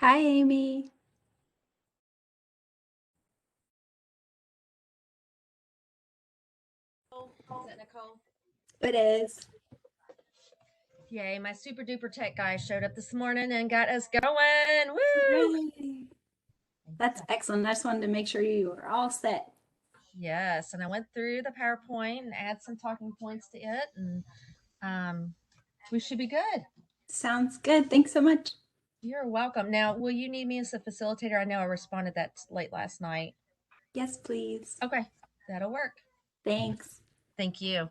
Hi, Amy. Is that Nicole? It is. Yay, my super duper tech guy showed up this morning and got us going. Woo! Hooray. That's excellent. I just wanted to make sure you were all set. Yes, and I went through the PowerPoint and add some talking points to it, and um, we should be good. Sounds good. Thanks so much. You're welcome. Now, will you need me as a facilitator? I know I responded that late last night. Yes, please. Okay, that'll work. Thanks. Thank you.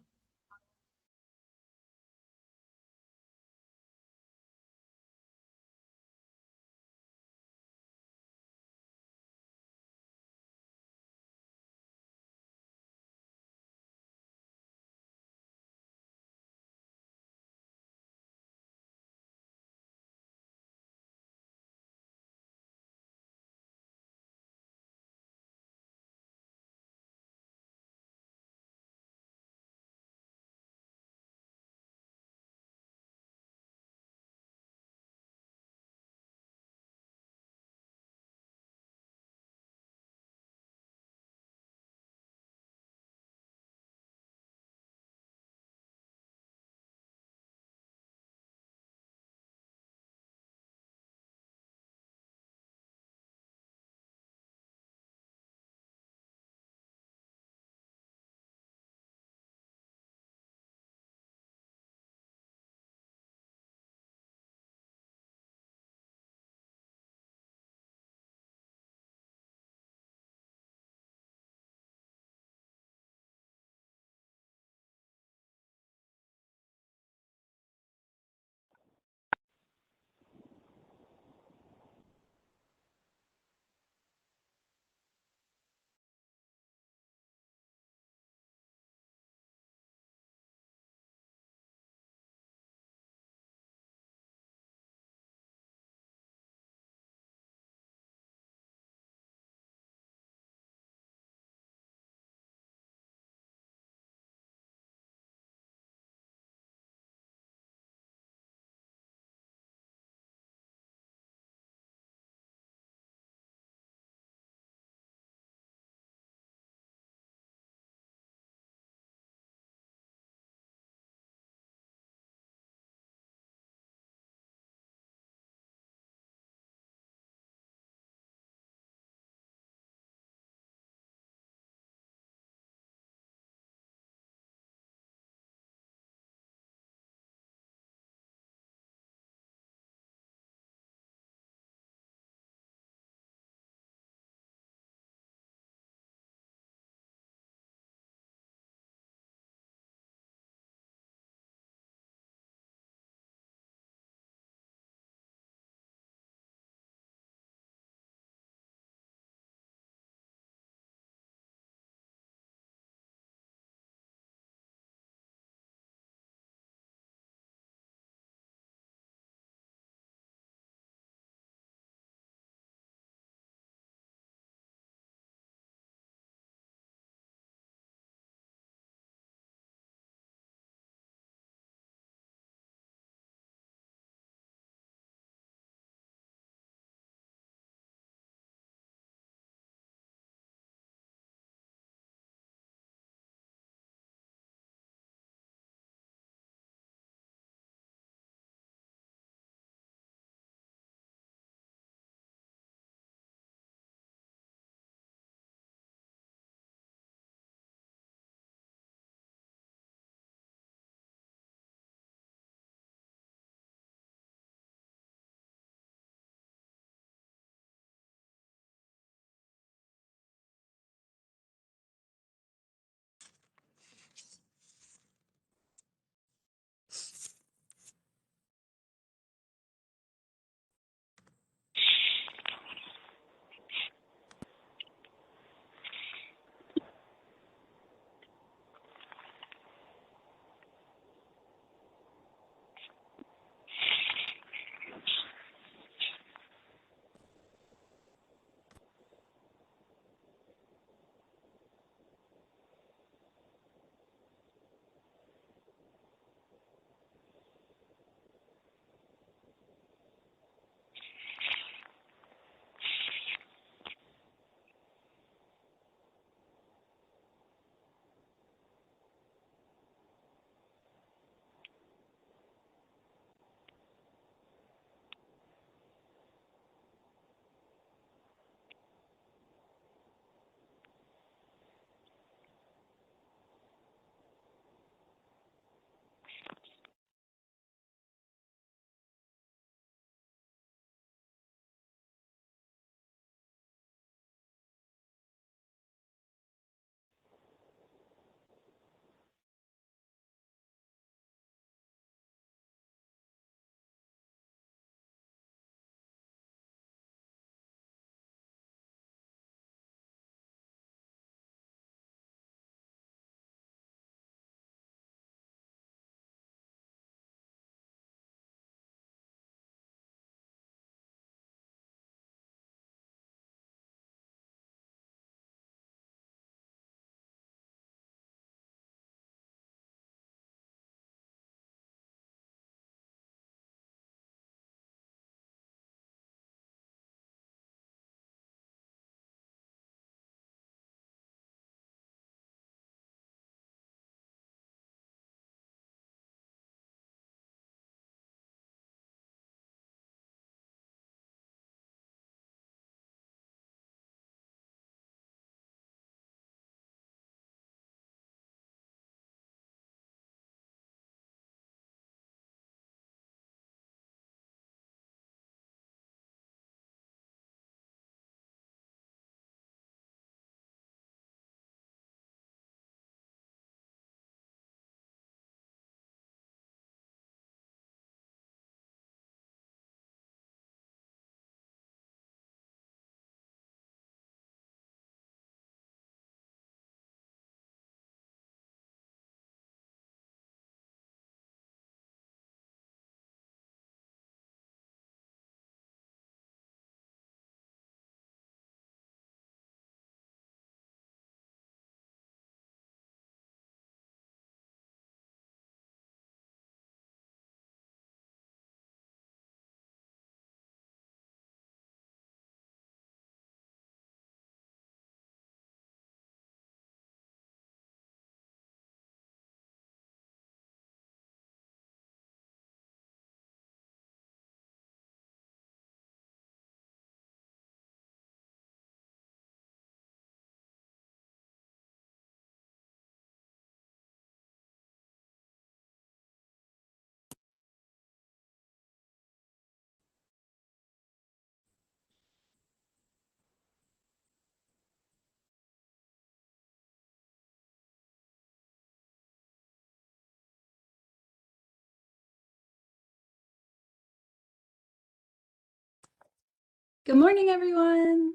Good morning, everyone.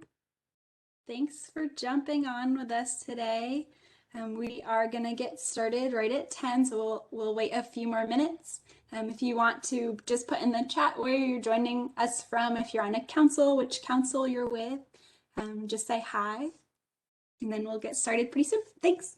Thanks for jumping on with us today. We are going to get started right at 10, so we'll wait a few more minutes. If you want to just put in the chat where you're joining us from, if you're on a council, which council you're with, just say hi, and then we'll get started pretty soon. Thanks.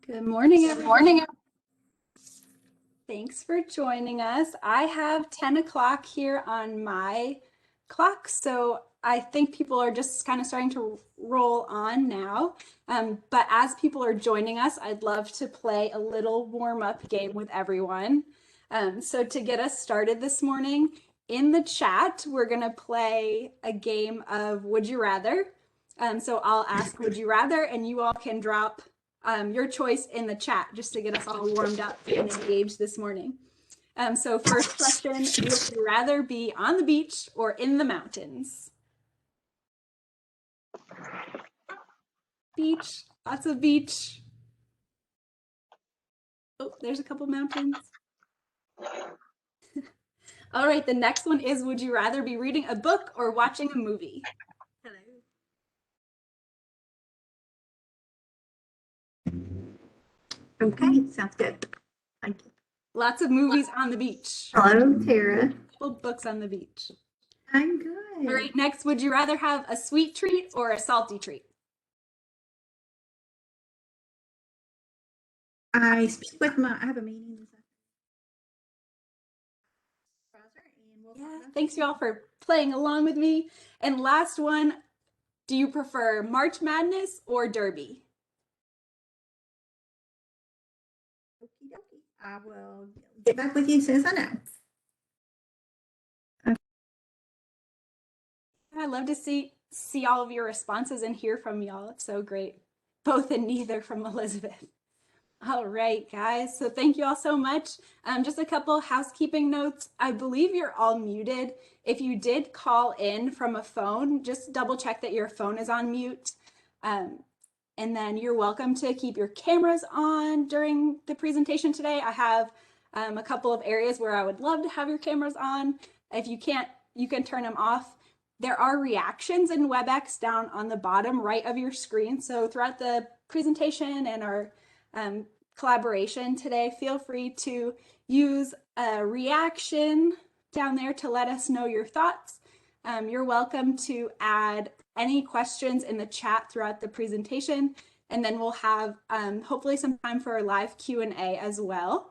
Good morning, everyone. Thanks for joining us. I have 10 o'clock here on my clock, so I think people are just kind of starting to roll on now. But as people are joining us, I'd love to play a little warm-up game with everyone. So to get us started this morning, in the chat, we're going to play a game of Would You Rather. So I'll ask Would You Rather, and you all can drop your choice in the chat just to get us all warmed up and engaged this morning. So first question, would you rather be on the beach or in the mountains? Beach, lots of beach. Oh, there's a couple mountains. All right, the next one is, would you rather be reading a book or watching a movie? Hello. Okay, sounds good. Thank you. Lots of movies on the beach. Hello, Tara. Couple books on the beach. I'm good. All right, next, would you rather have a sweet treat or a salty treat? I speak with I have a meeting this afternoon. Yeah, thanks y'all for playing along with me. And last one, do you prefer March Madness or Derby? Okie dokie. I will get back with you as soon as I know. I love to see all of your responses and hear from y'all. It's so great. Both and neither from Elizabeth. All right, guys. So thank you all so much. Just a couple housekeeping notes. I believe you're all muted. If you did call in from a phone, just double check that your phone is on mute. And then you're welcome to keep your cameras on during the presentation today. I have a couple of areas where I would love to have your cameras on. If you can't, you can turn them off. There are reactions in WebEx down on the bottom right of your screen. So throughout the presentation and our collaboration today, feel free to use a reaction down there to let us know your thoughts. You're welcome to add any questions in the chat throughout the presentation, and then we'll have hopefully some time for a live Q&A as well.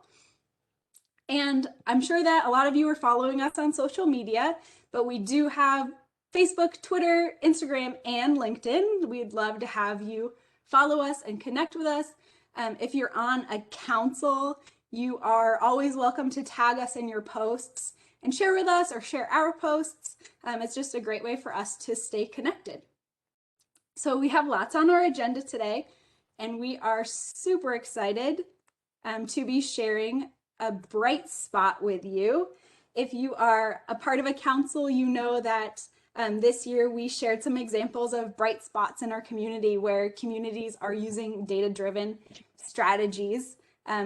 And I'm sure that a lot of you are following us on social media, but we do have Facebook, Twitter, Instagram, and LinkedIn. We'd love to have you follow us and connect with us. If you're on a council, you are always welcome to tag us in your posts and share with us or share our posts. It's just a great way for us to stay connected. So we have lots on our agenda today, and we are super excited to be sharing a bright spot with you. If you are a part of a council, you know that this year we shared some examples of bright spots in our community where communities are using data-driven strategies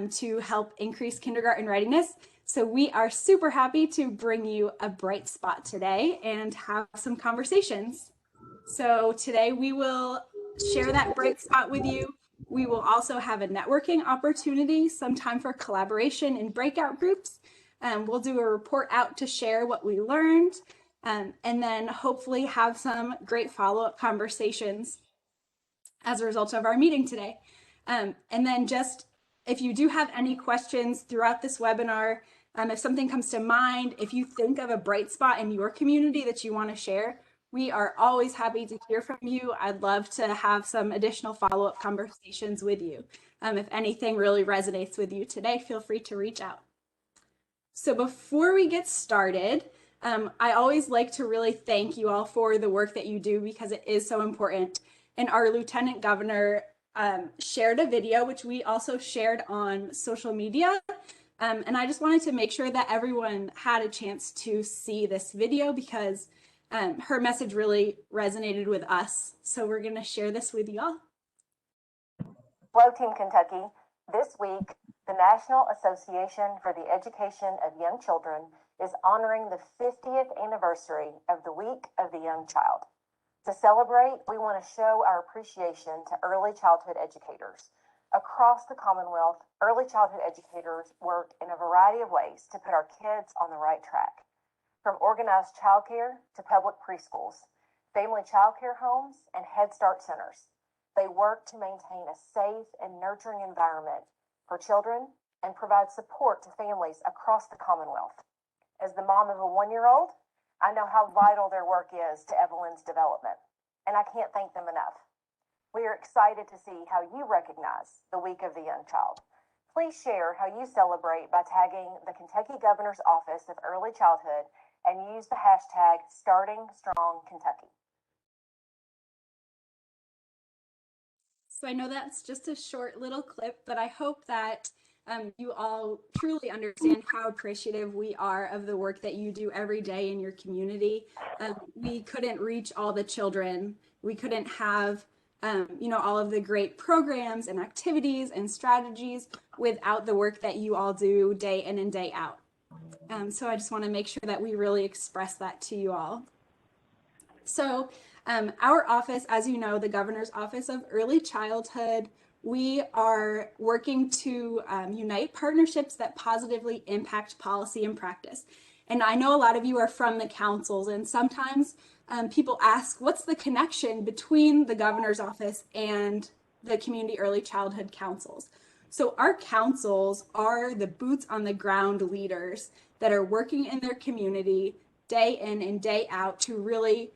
to help increase kindergarten readiness. So we are super happy to bring you a bright spot today and have some conversations. So today we will share that bright spot with you. We will also have a networking opportunity, some time for collaboration in breakout groups. We'll do a report out to share what we learned, and then hopefully have some great follow-up conversations as a result of our meeting today. And then just if you do have any questions throughout this webinar, if something comes to mind, if you think of a bright spot in your community that you want to share, we are always happy to hear from you. I'd love to have some additional follow-up conversations with you. If anything really resonates with you today, feel free to reach out. So before we get started, I always like to really thank you all for the work that you do because it is so important. And our Lieutenant Governor shared a video, which we also shared on social media. And I just wanted to make sure that everyone had a chance to see this video because her message really resonated with us. So we're going to share this with you all. Hello, Team Kentucky. This week, the National Association for the Education of Young Children is honoring the 50th anniversary of the Week of the Young Child. To celebrate, we want to show our appreciation to early childhood educators. Across the Commonwealth, early childhood educators work in a variety of ways to put our kids on the right track. From organized childcare to public preschools, family childcare homes, and Head Start centers, they work to maintain a safe and nurturing environment for children and provide support to families across the Commonwealth. As the mom of a 1-year-old, I know how vital their work is to Evelyn's development, and I can't thank them enough. We are excited to see how you recognize the Week of the Young Child. Please share how you celebrate by tagging the Kentucky Governor's Office of Early Childhood and use the hashtag #StartingStrongKentucky. So I know that's just a short little clip, but I hope that you all truly understand how appreciative we are of the work that you do every day in your community. We couldn't reach all the children. We couldn't have all of the great programs and activities and strategies without the work that you all do day in and day out. So I just want to make sure that we really express that to you all. So our office, as you know, the Governor's Office of Early Childhood, we are working to unite partnerships that positively impact policy and practice. And I know a lot of you are from the councils, and sometimes people ask, what's the connection between the Governor's Office and the community early childhood councils? So our councils are the boots on the ground leaders that are working in their community day in and day out to really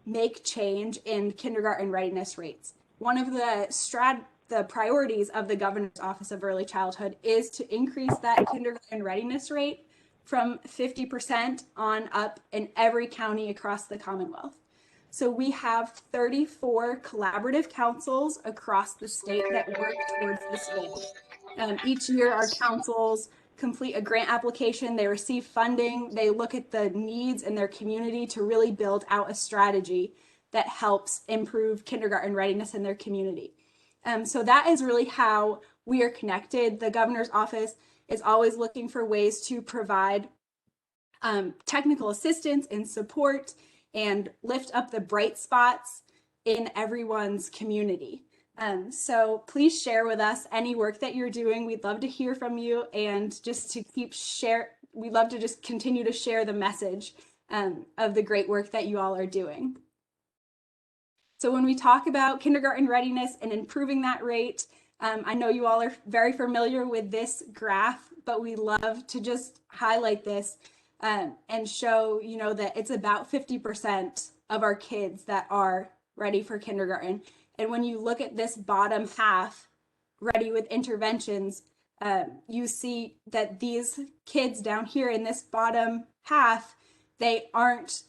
make change in kindergarten readiness rates. One of the priorities of the Governor's Office of Early Childhood is to increase that kindergarten readiness rate from 50% on up in every county across the Commonwealth. So we have 34 collaborative councils across the state that work towards this goal. Each year our councils complete a grant application, they receive funding, they look at the needs in their community to really build out a strategy that helps improve kindergarten readiness in their community. So that is really how we are connected. The Governor's Office is always looking for ways to provide technical assistance and support and lift up the bright spots in everyone's community. So please share with us any work that you're doing. We'd love to hear from you, and just to we'd love to just continue to share the message of the great work that you all are doing. So when we talk about kindergarten readiness and improving that rate, I know you all are very familiar with this graph, but we love to just highlight this and show, that it's about 50% of our kids that are ready for kindergarten. And when you look at this bottom half, ready with interventions, you see that these kids down here in this bottom half, they aren't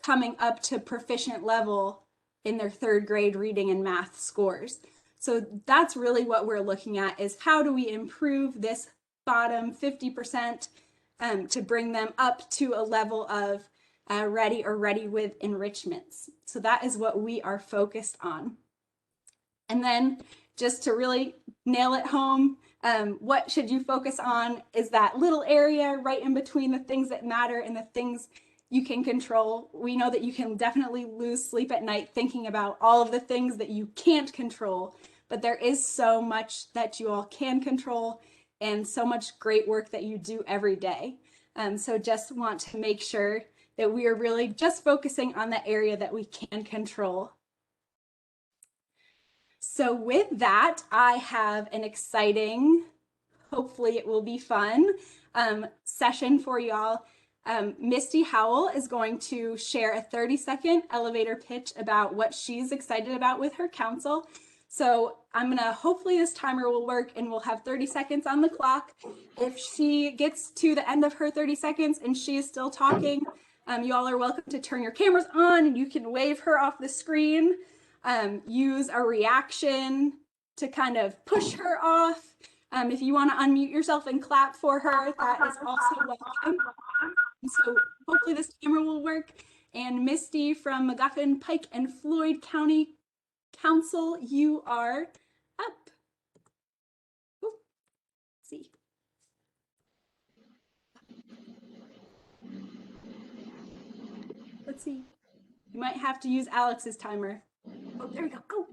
coming up to proficient level in their 3rd grade reading and math scores. So that's really what we're looking at, is how do we improve this bottom 50% to bring them up to a level of ready or ready with enrichments. So that is what we are focused on. And then just to really nail it home, what should you focus on is that little area right in between the things that matter and the things you can control. We know that you can definitely lose sleep at night thinking about all of the things that you can't control, but there is so much that you all can control and so much great work that you do every day. So just want to make sure that we are really just focusing on the area that we can control. So with that, I have an exciting, hopefully it will be fun, session for y'all. Misty Howell is going to share a 30-second elevator pitch about what she's excited about with her council. So hopefully this timer will work and we'll have 30 seconds on the clock. If she gets to the end of her 30 seconds and she is still talking, you all are welcome to turn your cameras on and you can wave her off the screen. Use a reaction to kind of push her off. If you want to unmute yourself and clap for her, that is also welcome. So hopefully this camera will work. And Misty from McGuffin, Pike, and Floyd County Council, you are up. Ooh, let's see. Let's see. You might have to use Alex's timer. Oh, there we go. Go.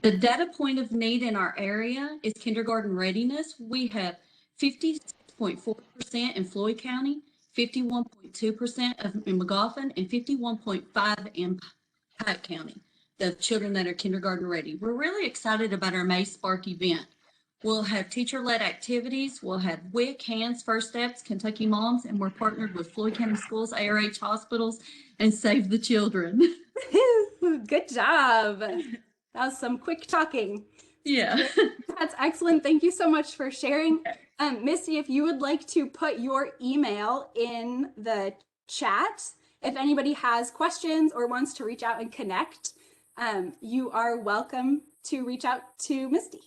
The data point of need in our area is kindergarten readiness. We have 56.4% in Floyd County, 51.2% in McGuffin, and 51.5% in Pike County, the children that are kindergarten ready. We're really excited about our May Spark event. We'll have teacher-led activities. We'll have WIC, Hands, First Steps, Kentucky Moms, and we're partnered with Floyd County Schools, ARH Hospitals, and Save the Children. Good job. That was some quick talking. Yeah. That's excellent. Thank you so much for sharing. Misty, if you would like to put your email in the chat, if anybody has questions or wants to reach out and connect, you are welcome to reach out to Misty.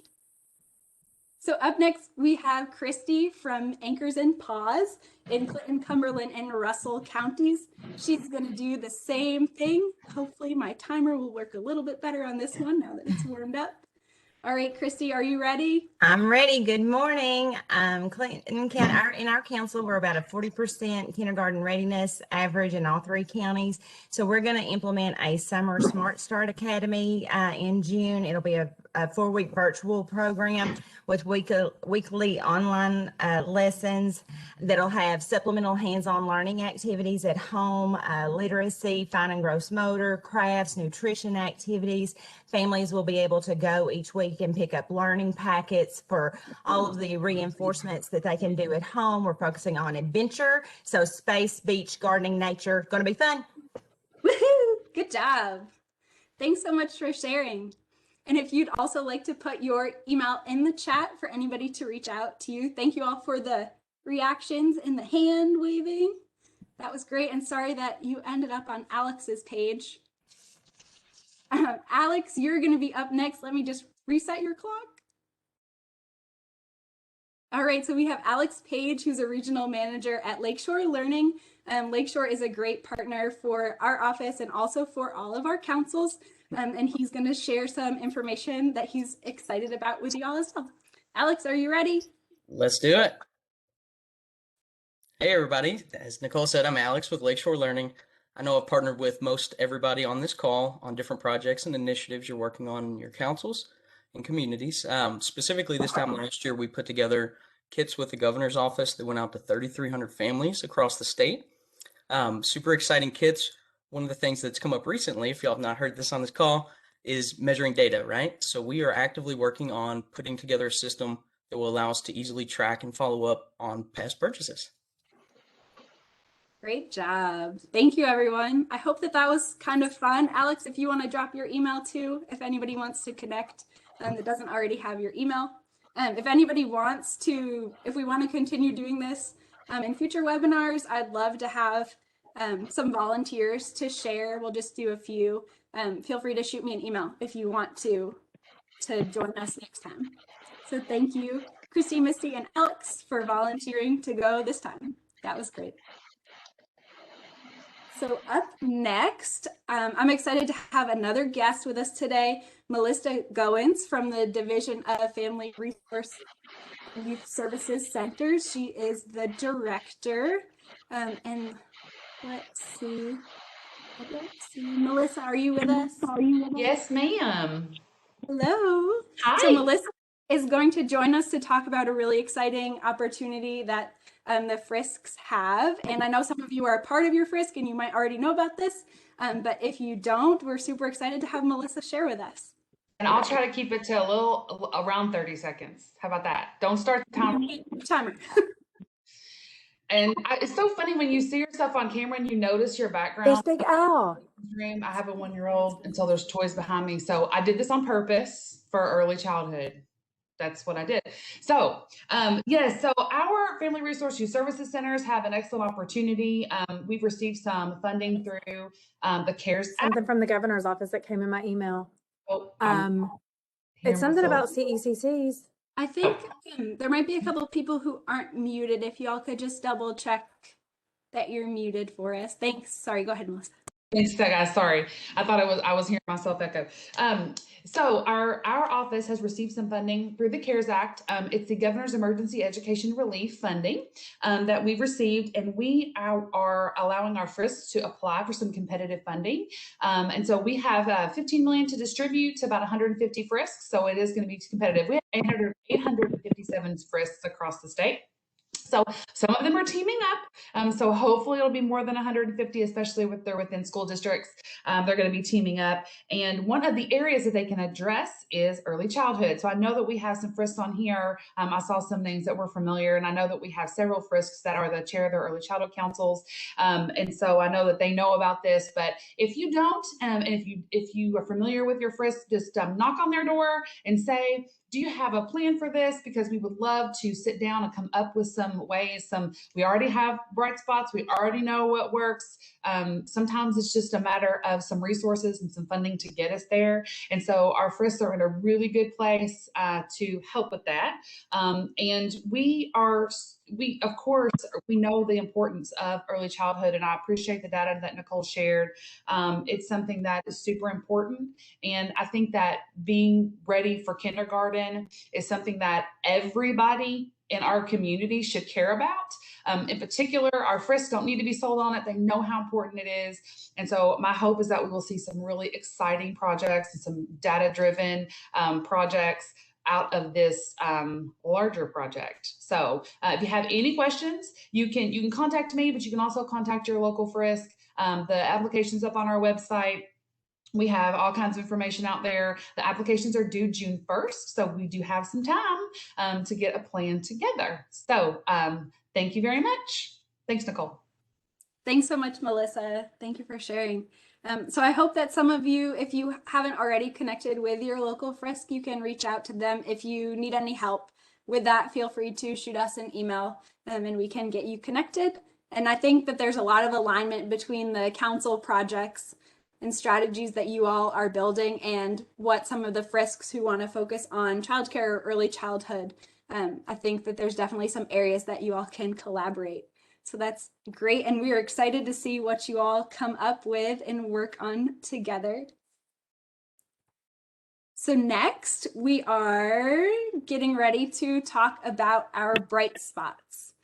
So up next, we have Christy from Anchors and Paws in Clinton, Cumberland, and Russell counties. She's going to do the same thing. Hopefully my timer will work a little bit better on this one now that it's warmed up. All right, Christy, are you ready? I'm ready. Good morning. Clinton County, in our council, we're about a 40% kindergarten readiness average in all 3 counties. So we're going to implement a summer Smart Start Academy in June. It'll be a 4-week virtual program with weekly online lessons that'll have supplemental hands-on learning activities at home, literacy, fine and gross motor, crafts, nutrition activities. Families will be able to go each week and pick up learning packets for all of the reinforcements that they can do at home. We're focusing on adventure, so space, beach, gardening, nature. Going to be fun. Woohoo! Good job. Thanks so much for sharing. And if you'd also like to put your email in the chat for anybody to reach out to you. Thank you all for the reactions and the hand waving. That was great. And sorry that you ended up on Alex's page. Alex, you're going to be up next. Let me just reset your clock. All right, so we have Alex Page, who's a regional manager at Lakeshore Learning. Lakeshore is a great partner for our office and also for all of our councils. And he's going to share some information that he's excited about with you all as well. Alex, are you ready? Let's do it. Hey everybody, as Nicole said, I'm Alex with Lakeshore Learning. I know I've partnered with most everybody on this call on different projects and initiatives you're working on in your councils and communities. Specifically, this time last year, we put together kits with the governor's office that went out to 3,300 families across the state. Super exciting kits. One of the things that's come up recently, if y'all have not heard this on this call, is measuring data, right? So we are actively working on putting together a system that will allow us to easily track and follow up on past purchases. Great job. Thank you, everyone. I hope that that was kind of fun. Alex, if you want to drop your email too, if anybody wants to connect that doesn't already have your email. If anybody wants to, if we want to continue doing this in future webinars, I'd love to have some volunteers to share. We'll just do a few. Feel free to shoot me an email if you want to join us next time. So thank you, Christy, Misty, and Alex for volunteering to go this time. That was great. So up next, I'm excited to have another guest with us today, Melissa Goins from the Division of Family Resource and Youth Services Centers. She is the director. And let's see. Melissa, are you with us? Yes, ma'am. Hello. Hi. So Melissa is going to join us to talk about a really exciting opportunity that the Frisks have. And I know some of you are a part of your Frisk and you might already know about this. But if you don't, we're super excited to have Melissa share with us. And I'll try to keep it to around 30 seconds. How about that? Don't start the timer. And it's so funny when you see yourself on camera and you notice your background. Big Al. I have a 1-year-old, and so there's toys behind me. So I did this on purpose for early childhood. That's what I did. So, yes, so our Family Resource Youth Services Centers have an excellent opportunity. We've received some funding through the CARES Act. Something from the governor's office that came in my email. Oh, It's something about CECCs. I think there might be a couple of people who aren't muted. If y'all could just double check that you're muted for us. Thanks. Sorry, go ahead, Melissa. Thanks, guys. Sorry, I thought I was hearing myself echo. So our office has received some funding through the CARES Act. It's the Governor's Emergency Education Relief Funding that we've received, and we are allowing our Frisks to apply for some competitive funding. And so we have $15 million to distribute to about 150 Frisks. So it is going to be competitive. We have 857 Frisks across the state. So some of them are teaming up. So hopefully it'll be more than 150, especially if they're within school districts. They're going to be teaming up. And one of the areas that they can address is early childhood. So I know that we have some Frisks on here. I saw some names that were familiar, and I know that we have several Frisks that are the chair of their early childhood councils. And so I know that they know about this, but if you don't, and if you are familiar with your Frisk, just knock on their door and say, do you have a plan for this? Because we would love to sit down and come up with some ways. We already have bright spots. We already know what works. Sometimes it's just a matter of some resources and some funding to get us there. And so our Frisks are in a really good place to help with that. And we of course, we know the importance of early childhood, and I appreciate the data that Nicole shared. It's something that is super important. And I think that being ready for kindergarten is something that everybody in our community should care about. In particular, our Frisks don't need to be sold on it. They know how important it is. And so my hope is that we will see some really exciting projects and some data-driven projects out of this larger project. So if you have any questions, you can contact me, but you can also contact your local Frisk. The application's up on our website. We have all kinds of information out there. The applications are due June 1st, so we do have some time to get a plan together. So thank you very much. Thanks, Nicole. Thanks so much, Melissa. Thank you for sharing. So I hope that some of you, if you haven't already connected with your local Frisk, you can reach out to them. If you need any help with that, feel free to shoot us an email and we can get you connected. And I think that there's a lot of alignment between the council projects and strategies that you all are building and what some of the Frisks who want to focus on childcare or early childhood. I think that there's definitely some areas that you all can collaborate. So that's great. And we are excited to see what you all come up with and work on together. So next, we are getting ready to talk about our bright spots.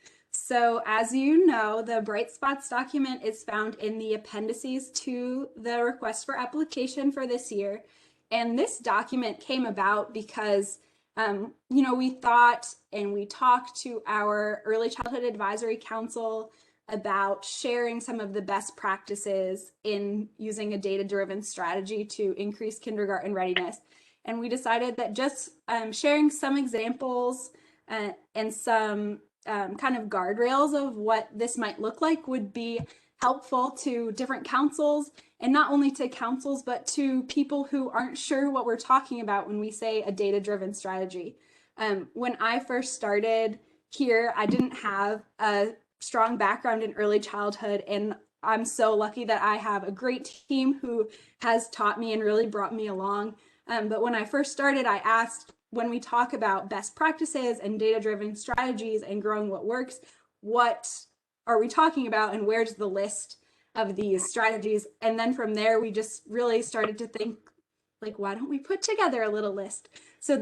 So as you know, the Bright Spots document is found in the appendices to the request for application for this year. And this document came about because, we thought and we talked to our Early Childhood Advisory Council about sharing some of the best practices in using a data-driven strategy to increase kindergarten readiness. And we decided that just sharing some examples and some kind of guardrails of what this might look like would be helpful to different councils, and not only to councils, but to people who aren't sure what we're talking about when we say a data-driven strategy. When I first started here, I didn't have a strong background in early childhood, and I'm so lucky that I have a great team who has taught me and really brought me along. But when I first started, I asked, when we talk about best practices and data-driven strategies and growing what works, what are we talking about and where's the list of these strategies? And then from there, we just really started to think, like, why don't we put together a little list? So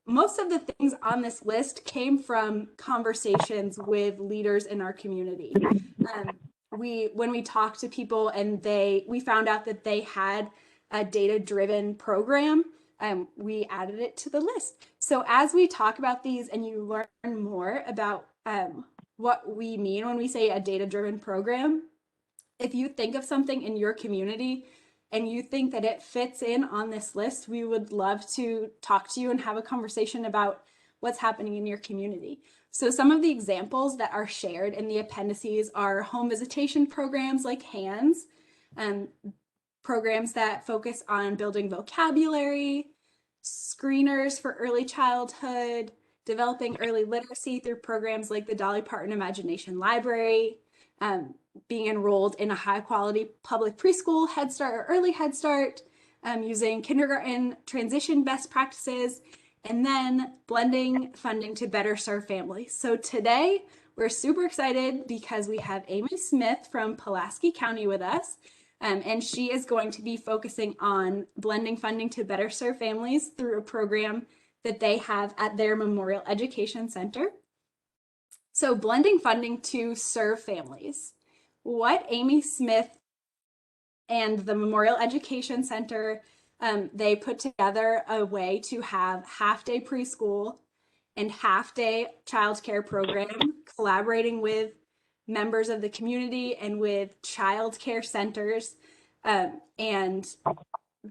most of the things on this list came from conversations with leaders in our community. When we talked to people and we found out that they had a data-driven program, we added it to the list. So as we talk about these and you learn more about what we mean when we say a data-driven program, if you think of something in your community and you think that it fits in on this list, we would love to talk to you and have a conversation about what's happening in your community. So some of the examples that are shared in the appendices are home visitation programs like HANDS, programs that focus on building vocabulary, screeners for early childhood, developing early literacy through programs like the Dolly Parton Imagination Library, being enrolled in a high quality public preschool, Head Start or early Head Start, using kindergarten transition best practices, and then blending funding to better serve families. So today we're super excited because we have Amy Smith from Pulaski County with us. And she is going to be focusing on blending funding to better serve families through a program that they have at their Memorial Education Center. So blending funding to serve families. What Amy Smith and the Memorial Education Center, they put together a way to have half-day preschool and half-day childcare program, collaborating with members of the community and with child care centers. And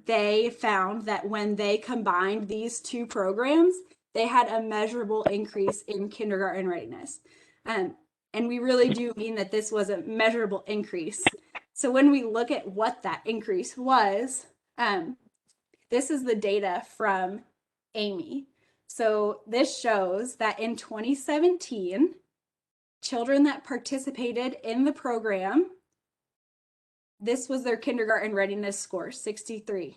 they found that when they combined these two programs, they had a measurable increase in kindergarten readiness. And we really do mean that this was a measurable increase. So when we look at what that increase was, this is the data from Amy. So this shows that in 2017, children that participated in the program, this was their kindergarten readiness score, 63%,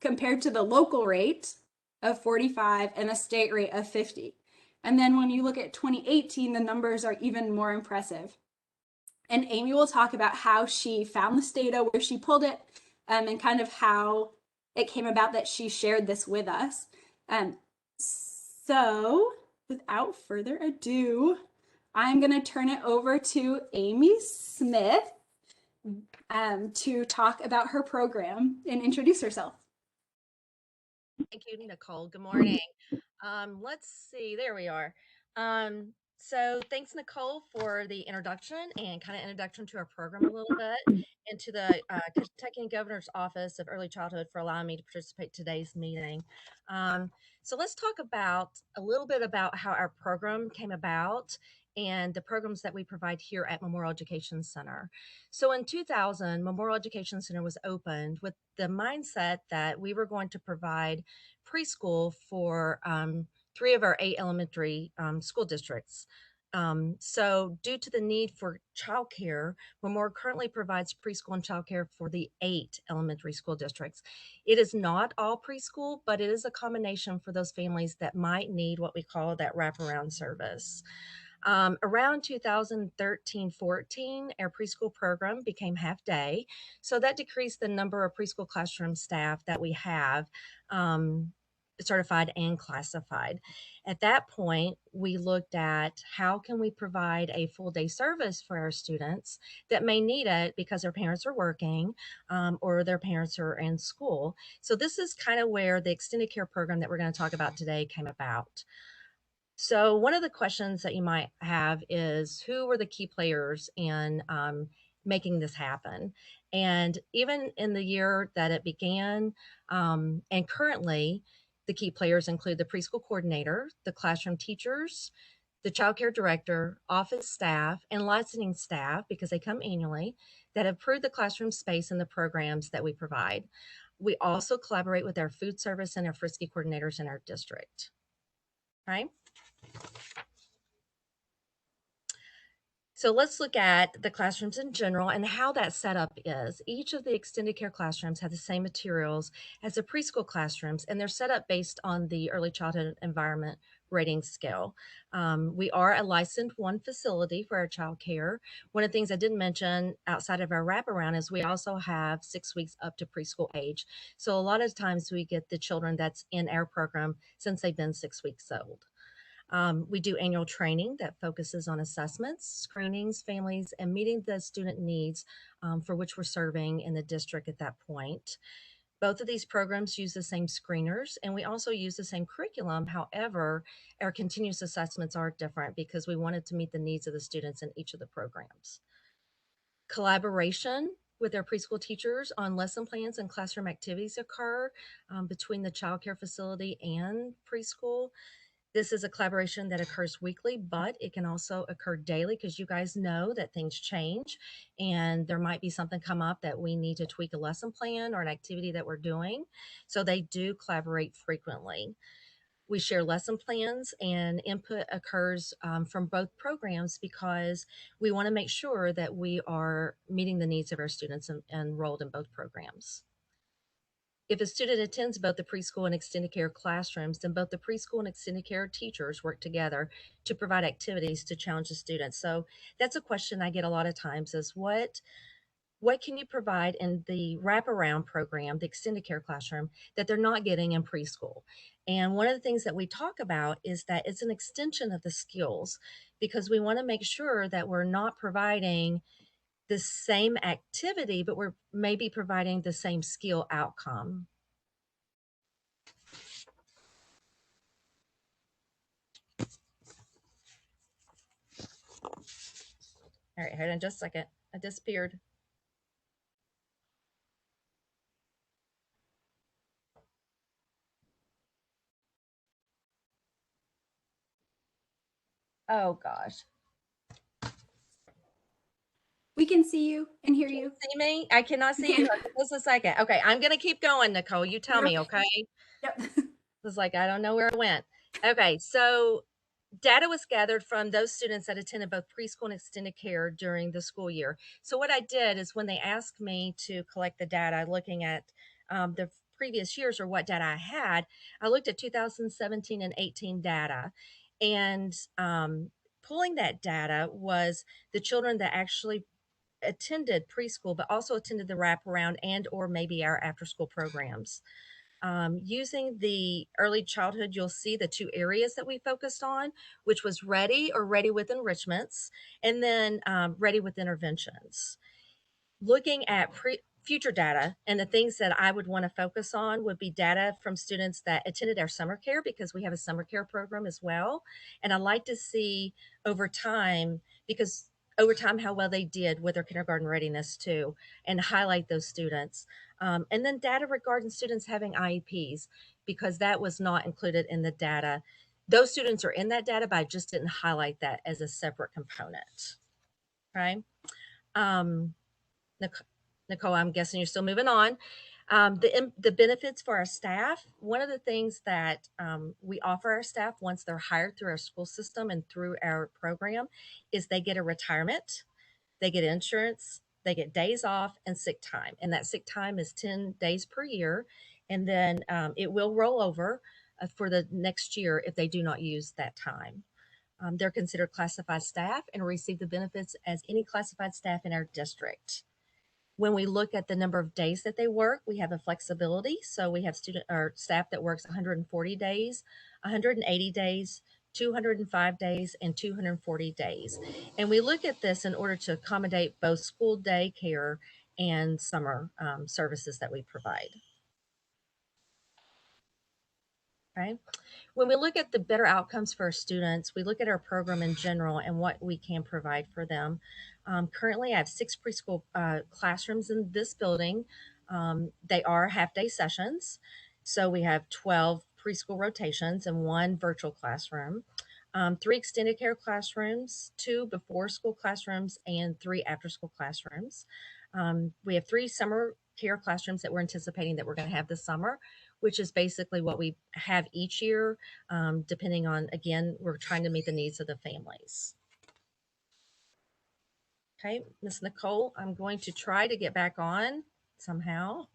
compared to the local rate of 45 and a state rate of 50. And then when you look at 2018, the numbers are even more impressive. And Amy will talk about how she found this data, where she pulled it, and kind of how it came about that she shared this with us. So without further ado, I'm going to turn it over to Amy Smith to talk about her program and introduce herself. Thank you, Nicole. Good morning. Let's see, there we are. So thanks, Nicole, for the introduction and kind of introduction to our program a little bit, and to the Kentucky Governor's Office of Early Childhood for allowing me to participate in today's meeting. So let's talk about a little bit about how our program came about and the programs that we provide here at Memorial Education Center. So in 2000, Memorial Education Center was opened with the mindset that we were going to provide preschool for 3 of our 8 elementary school districts. So due to the need for childcare, Memorial currently provides preschool and childcare for the 8 elementary school districts. It is not all preschool, but it is a combination for those families that might need what we call that wraparound service. Around 2013-14, our preschool program became half day. So that decreased the number of preschool classroom staff that we have. certified and classified. At that point, we looked at how can we provide a full day service for our students that may need it because their parents are working or their parents are in school. So this is kind of where the extended care program that we're going to talk about today came about. So one of the questions that you might have is who were the key players in making this happen? And even in the year that it began and currently, the key players include the preschool coordinator, the classroom teachers, the child care director, office staff, and licensing staff, because they come annually, that approve the classroom space and the programs that we provide. We also collaborate with our food service and our Frisky coordinators in our district. Right? So let's look at the classrooms in general and how that setup is. Each of the extended care classrooms have the same materials as the preschool classrooms, and they're set up based on the early childhood environment rating scale. We are a licensed one facility for our child care. One of the things I didn't mention outside of our wraparound is we also have 6 weeks up to preschool age. So a lot of times we get the children that's in our program since they've been 6 weeks old. We do annual training that focuses on assessments, screenings, families, and meeting the student needs for which we're serving in the district at that point. Both of these programs use the same screeners, and we also use the same curriculum. However, our continuous assessments are different because we wanted to meet the needs of the students in each of the programs. Collaboration with our preschool teachers on lesson plans and classroom activities occur between the child care facility and preschool. This is a collaboration that occurs weekly, but it can also occur daily because you guys know that things change and there might be something come up that we need to tweak a lesson plan or an activity that we're doing. So they do collaborate frequently. We share lesson plans and input occurs from both programs because we want to make sure that we are meeting the needs of our students enrolled in both programs. If a student attends both the preschool and extended care classrooms, then both the preschool and extended care teachers work together to provide activities to challenge the students. So that's a question I get a lot of times is what can you provide in the wraparound program, the extended care classroom, that they're not getting in preschool? And one of the things that we talk about is that it's an extension of the skills because we want to make sure that we're not providing the same activity, but we're maybe providing the same skill outcome. All right, hold on just a second. I disappeared. Oh gosh. We can see you and hear you. See me? I cannot see you. Just a second. Okay, I'm gonna keep going, Nicole. You tell me, okay? Yep. It's like I don't know where I went. Okay, so data was gathered from those students that attended both preschool and extended care during the school year. So what I did is when they asked me to collect the data, looking at the previous years or what data I had, I looked at 2017 and 18 data, and pulling that data was the children that actually attended preschool, but also attended the wraparound and or maybe our after school programs. Using the early childhood, you'll see the two areas that we focused on, which was ready or ready with enrichments, and then ready with interventions. Looking at future data and the things that I would want to focus on would be data from students that attended our summer care because we have a summer care program as well. And I'd like to see over time, because over time how well they did with their kindergarten readiness too, and highlight those students. And then data regarding students having IEPs, because that was not included in the data. Those students are in that data, but I just didn't highlight that as a separate component. Okay. Nicole, I'm guessing you're still moving on. The benefits for our staff, one of the things that we offer our staff once they're hired through our school system and through our program is they get a retirement, they get insurance, they get days off and sick time. And that sick time is 10 days per year. And then it will roll over for the next year if they do not use that time. They're considered classified staff and receive the benefits as any classified staff in our district. When we look at the number of days that they work, we have a flexibility. So we have student or staff that works 140 days, 180 days, 205 days, and 240 days. And we look at this in order to accommodate both school day care and summer services that we provide. Okay. When we look at the better outcomes for our students, we look at our program in general and what we can provide for them. Currently, I have 6 preschool classrooms in this building. They are half-day sessions. So we have 12 preschool rotations and 1 virtual classroom, 3 extended care classrooms, 2 before-school classrooms, and 3 after-school classrooms. We have 3 summer care classrooms that we're anticipating that we're going to have this summer, which is basically what we have each year, depending on, again, we're trying to meet the needs of the families. Okay, Miss Nicole, I'm going to try to get back on somehow.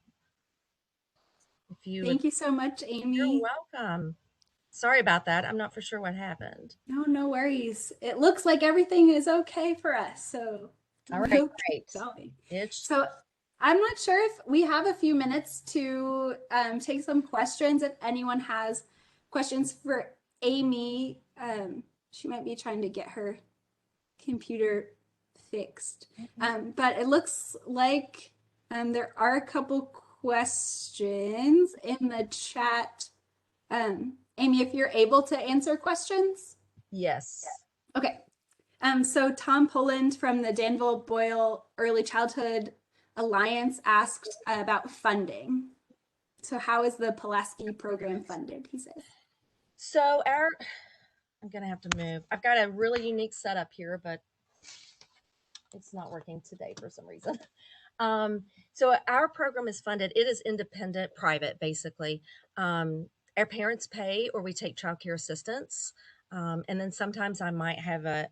If you Thank you so much, Amy. You're welcome. Sorry about that. I'm not for sure what happened. No worries. It looks like everything is okay for us. So All right, we'll keep great. going. So I'm not sure if we have a few minutes to take some questions. If anyone has questions for Amy, she might be trying to get her computer fixed. But it looks like there are a couple questions in the chat. Amy, if you're able to answer questions. Yes. Okay. So Tom Poland from the Danville Boyle Early Childhood Alliance asked about funding. So how is the Pulaski program funded, he says? So I'm going to have to move. I've got a really unique setup here, but it's not working today for some reason. So our program is funded. It is independent, private, basically. Our parents pay, or we take child care assistance. And then sometimes I might have it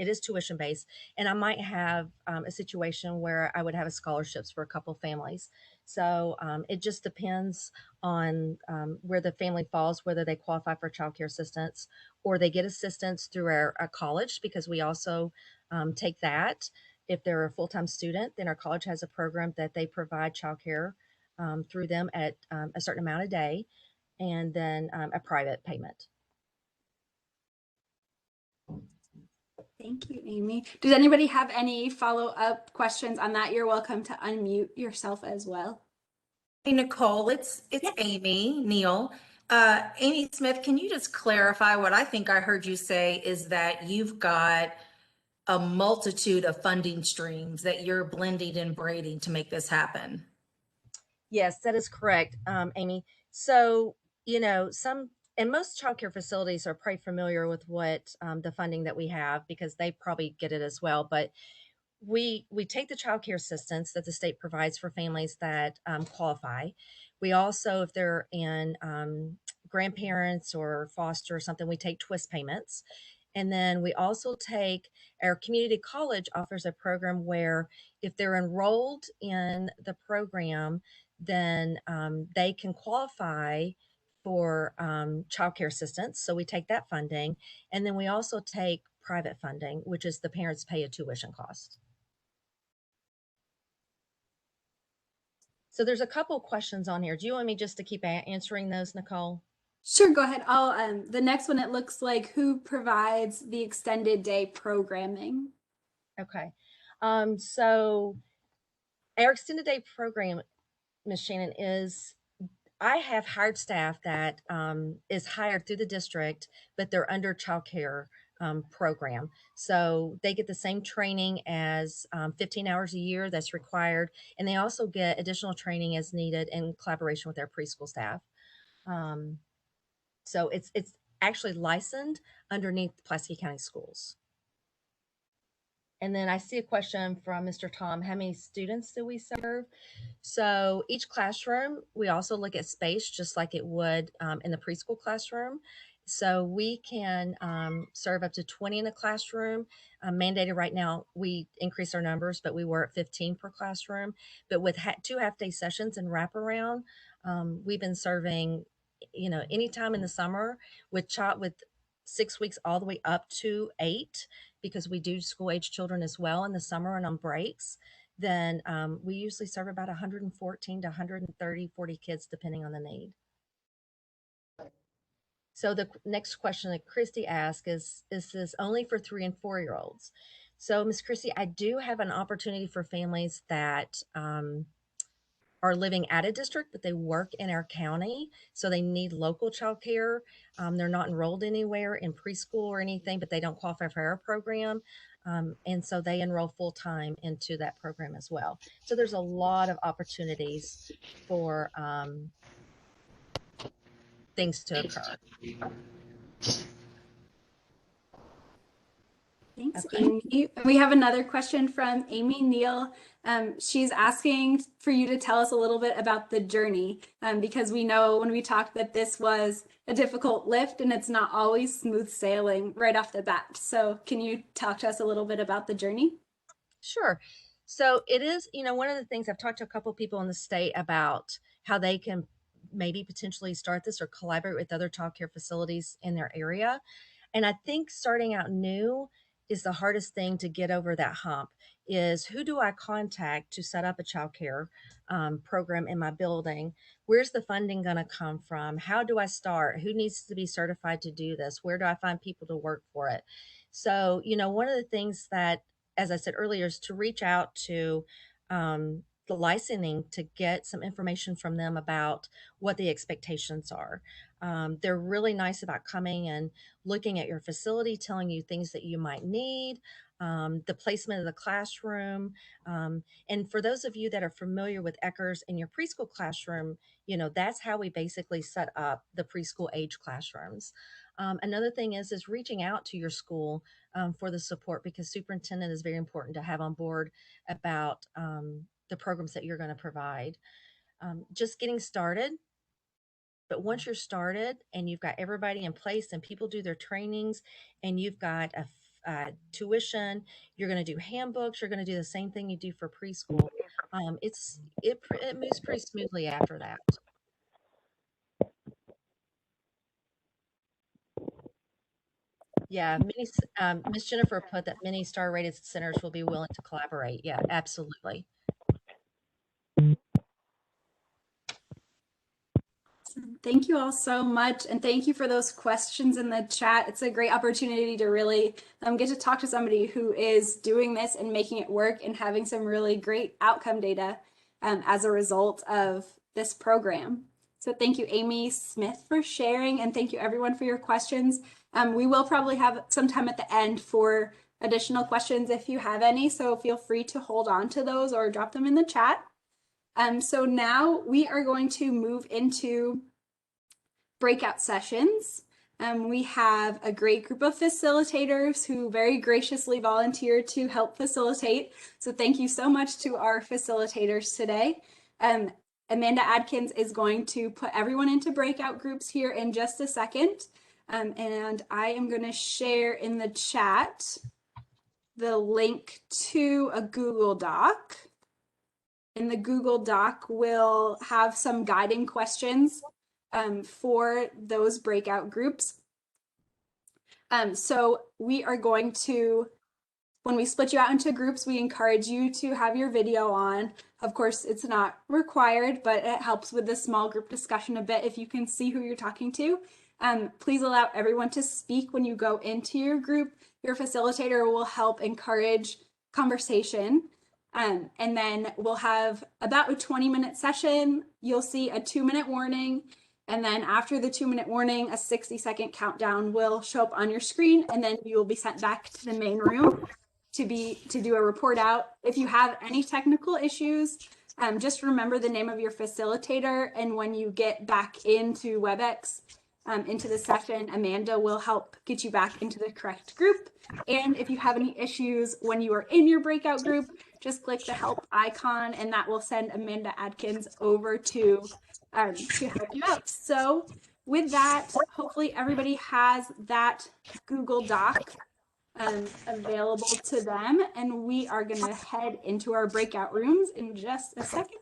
is tuition based, and I might have a situation where I would have scholarships for a couple families. So it just depends on where the family falls, whether they qualify for child care assistance or they get assistance through our college, because we also take that. If they're a full-time student, then our college has a program that they provide child care through them at a certain amount a day, and then a private payment. Thank you, Amy. Does anybody have any follow-up questions on that? You're welcome to unmute yourself as well. Hey, Nicole, it's Amy Neal. Amy Smith, can you just clarify what I think I heard you say is that you've got a multitude of funding streams that you're blending and braiding to make this happen? Yes, that is correct, Amy. So, and most childcare facilities are pretty familiar with what the funding that we have, because they probably get it as well. But we take the childcare assistance that the state provides for families that qualify. We also, if they're in grandparents or foster or something, we take twist payments. And then we also take, our community college offers a program where if they're enrolled in the program, then they can qualify for child care assistance. So we take that funding. And then we also take private funding, which is the parents pay a tuition cost. So there's a couple questions on here. Do you want me just to keep answering those, Nicole? Sure, go ahead. The next one, it looks like, who provides the extended day programming? Okay. So our extended day program, Ms. Shannon, I have hired staff that is hired through the district, but they're under child care program. So they get the same training as 15 hours a year that's required. And they also get additional training as needed in collaboration with their preschool staff. So it's actually licensed underneath Pulaski County Schools. And then I see a question from Mr. Tom. How many students do we serve? So each classroom, we also look at space just like it would in the preschool classroom. So we can serve up to 20 in a classroom. Mandated right now, we increase our numbers, but we were at 15 per classroom. But with 2 half-day sessions and wraparound, we've been serving, anytime in the summer with 6 weeks all the way up to 8, because we do school age children as well in the summer and on breaks. then we usually serve about 114 to 130, 40 kids, depending on the need. So the next question that Christy asked is this only for 3 and 4-year-olds? So Miss Christy, I do have an opportunity for families that are living at a district, but they work in our county. So they need local childcare. They're not enrolled anywhere in preschool or anything, but they don't qualify for our program. And so they enroll full time into that program as well. So there's a lot of opportunities for things to occur. Thanks, Okay. Amy. We have another question from Amy Neal. She's asking for you to tell us a little bit about the journey, because we know when we talked that this was a difficult lift and it's not always smooth sailing right off the bat. So can you talk to us a little bit about the journey? Sure. So it is, one of the things I've talked to a couple of people in the state about how they can maybe potentially start this or collaborate with other childcare facilities in their area. And I think starting out new is the hardest thing to get over that hump is who do I contact to set up a childcare program in my building? Where's the funding going to come from? How do I start? Who needs to be certified to do this? Where do I find people to work for it? So, one of the things that, as I said earlier, is to reach out to the licensing to get some information from them about what the expectations are. They're really nice about coming and looking at your facility, telling you things that you might need, the placement of the classroom. And for those of you that are familiar with Eckers in your preschool classroom, that's how we basically set up the preschool age classrooms. Another thing is reaching out to your school for the support, because superintendent is very important to have on board about the programs that you're going to provide. Just getting started. But once you're started and you've got everybody in place and people do their trainings and you've got a tuition, you're going to do handbooks, you're going to do the same thing you do for preschool. It moves pretty smoothly after that. Yeah, Miss Jennifer put that many star rated centers will be willing to collaborate. Yeah, absolutely. Thank you all so much. And thank you for those questions in the chat. It's a great opportunity to really get to talk to somebody who is doing this and making it work and having some really great outcome data as a result of this program. So thank you, Amy Smith, for sharing, and thank you everyone for your questions. We will probably have some time at the end for additional questions if you have any, so feel free to hold on to those or drop them in the chat. So now we are going to move into breakout sessions. We have a great group of facilitators who very graciously volunteered to help facilitate. So thank you so much to our facilitators today. Amanda Adkins is going to put everyone into breakout groups here in just a second. And I am going to share in the chat the link to a Google Doc. And the Google Doc will have some guiding questions for those breakout groups. So we are going to, when we split you out into groups, we encourage you to have your video on. Of course, it's not required, but it helps with the small group discussion a bit if you can see who you're talking to. Please allow everyone to speak when you go into your group. Your facilitator will help encourage conversation. And then we'll have about a 20-minute session. You'll see a 2-minute warning. And then after the 2-minute warning, a 60-second countdown will show up on your screen. And then you will be sent back to the main room to do a report out. If you have any technical issues, just remember the name of your facilitator. And when you get back into WebEx, into the session, Amanda will help get you back into the correct group. And if you have any issues when you are in your breakout group, just click the help icon and that will send Amanda Adkins over to help you out. So with that, hopefully everybody has that Google Doc available to them, and we are going to head into our breakout rooms in just a second.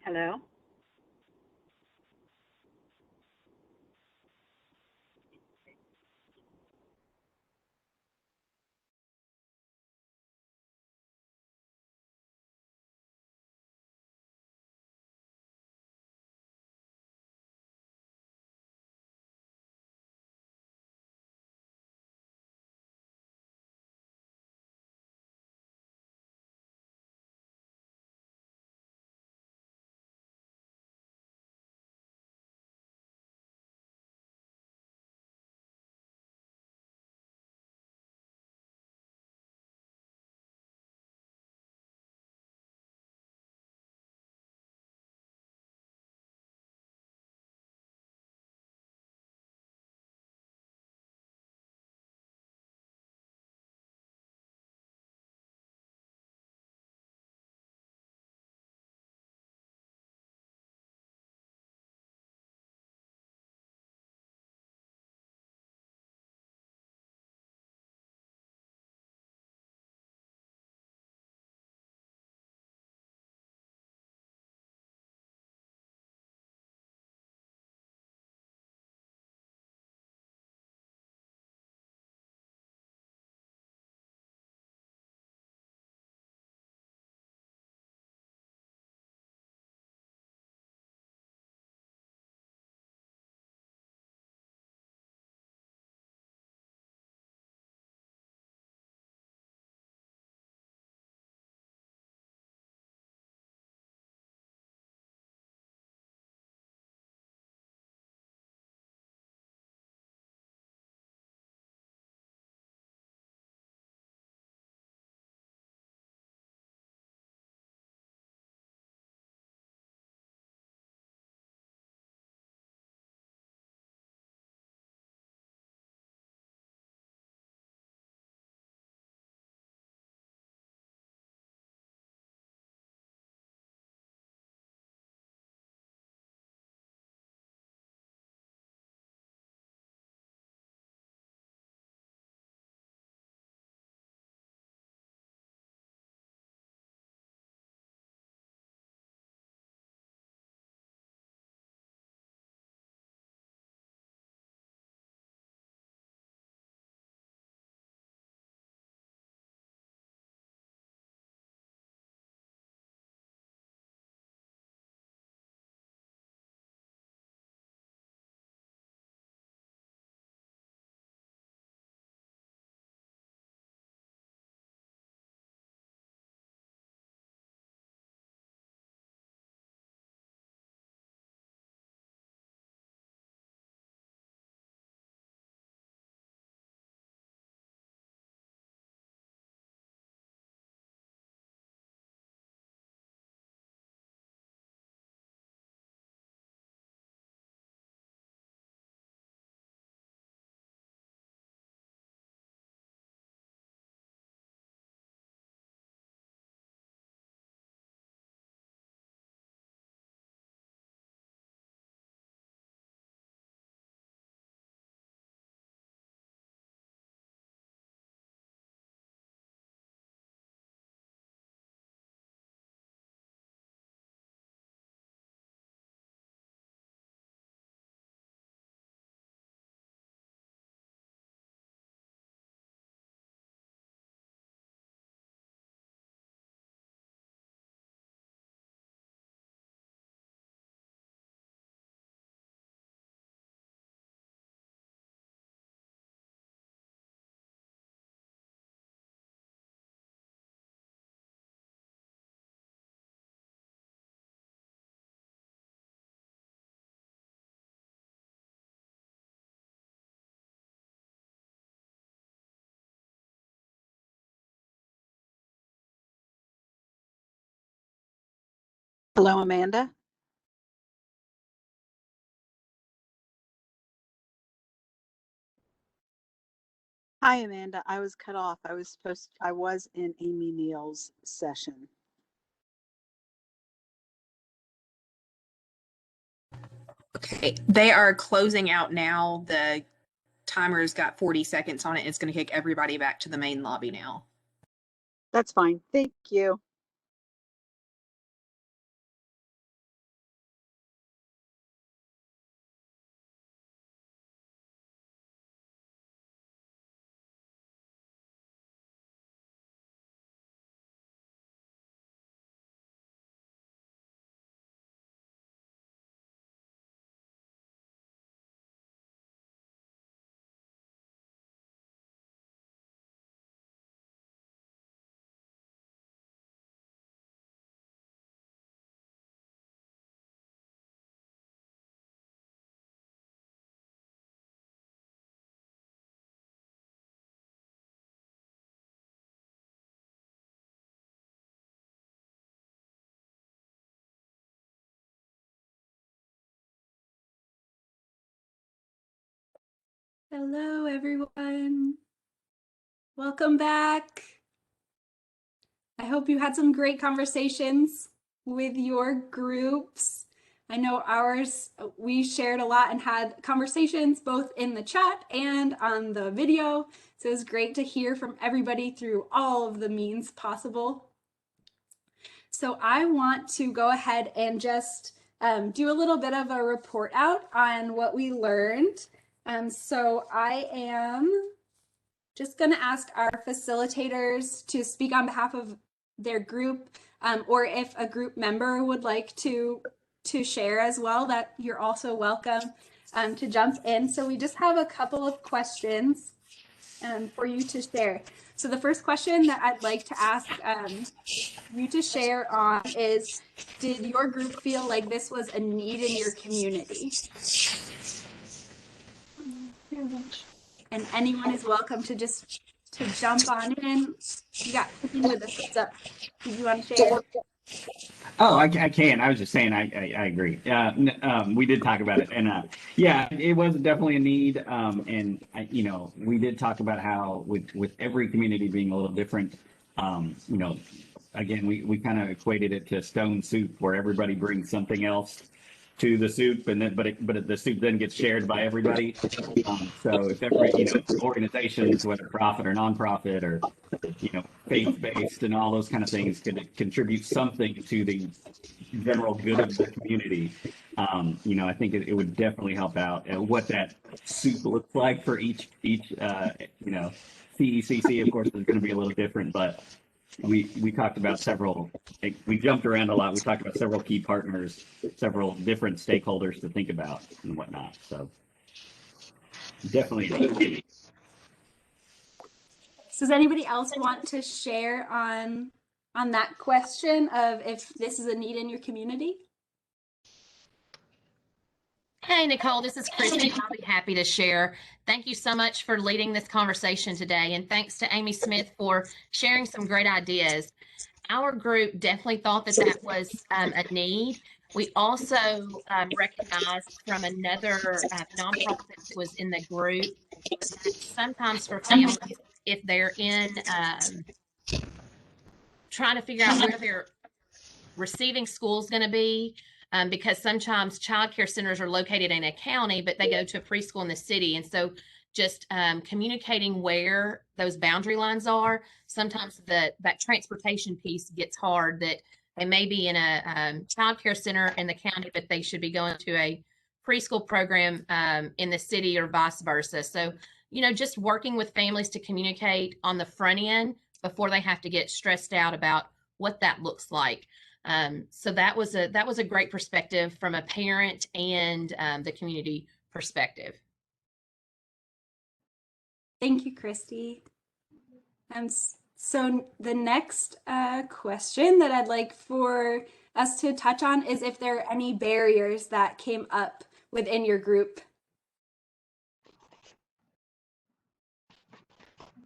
Hello? Hello, Amanda. Hi, Amanda. I was cut off. I was in Amy Neal's session. Okay, they are closing out now. The timer's got 40 seconds on it. It's going to kick everybody back to the main lobby now. That's fine. Thank you. Hello, everyone. Welcome back. I hope you had some great conversations with your groups. I know ours, we shared a lot and had conversations both in the chat and on the video. So it was great to hear from everybody through all of the means possible. So I want to go ahead and just do a little bit of a report out on what we learned. So I am just going to ask our facilitators to speak on behalf of their group, or if a group member would like to share as well, that you're also welcome to jump in. So we just have a couple of questions for you to share. So the first question that I'd like to ask you to share on is, did your group feel like this was a need in your community? And anyone is welcome to just jump on in. You got cooking with the thumbs up. Did you want to share? Oh, I can. I was just saying, I agree. We did talk about it, and yeah, it was definitely a need. And we did talk about how with every community being a little different, again, we kind of equated it to stone soup, where everybody brings something else to the soup, and then but the soup then gets shared by everybody. So if every organizations, whether profit or nonprofit or faith-based and all those kind of things, could contribute something to the general good of the community, I think it would definitely help out. What that soup looks like for each CECC, of course, is going to be a little different, but we talked about several, we jumped around a lot. We talked about several key partners, several different stakeholders to think about and whatnot. So definitely. So does anybody else want to share on that question of if this is a need in your community? Hey, Nicole, this is Christy. I'll be happy to share. Thank you so much for leading this conversation today. And thanks to Amy Smith for sharing some great ideas. Our group definitely thought that that was a need. We also recognized from another nonprofit that was in the group that sometimes for families, if they're in trying to figure out where their receiving school is going to be, because sometimes child care centers are located in a county, but they go to a preschool in the city. And so just communicating where those boundary lines are, sometimes that transportation piece gets hard, that they may be in a child care center in the county, but they should be going to a preschool program in the city or vice versa. So, just working with families to communicate on the front end before they have to get stressed out about what that looks like. So that was a great perspective from a parent and the community perspective. Thank you, Christy. So the next question that I'd like for us to touch on is if there are any barriers that came up within your group.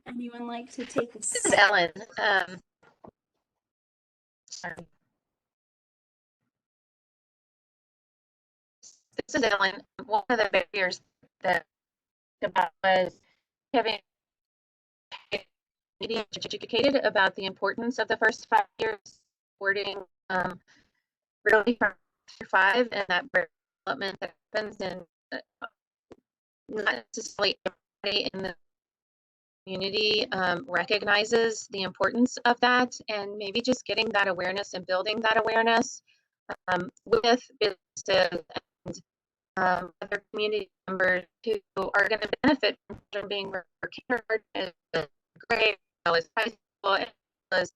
Anyone like to take this? This is Ellen. Sorry. This is Ellen. One of the barriers that was having being educated about the importance of the first 5 years, supporting really from 5 and that development that happens in not necessarily everybody in the community recognizes the importance of that, and maybe just getting that awareness and building that awareness with businesses and other community members who are going to benefit from being kindergarten as grade, as well as high school, as well as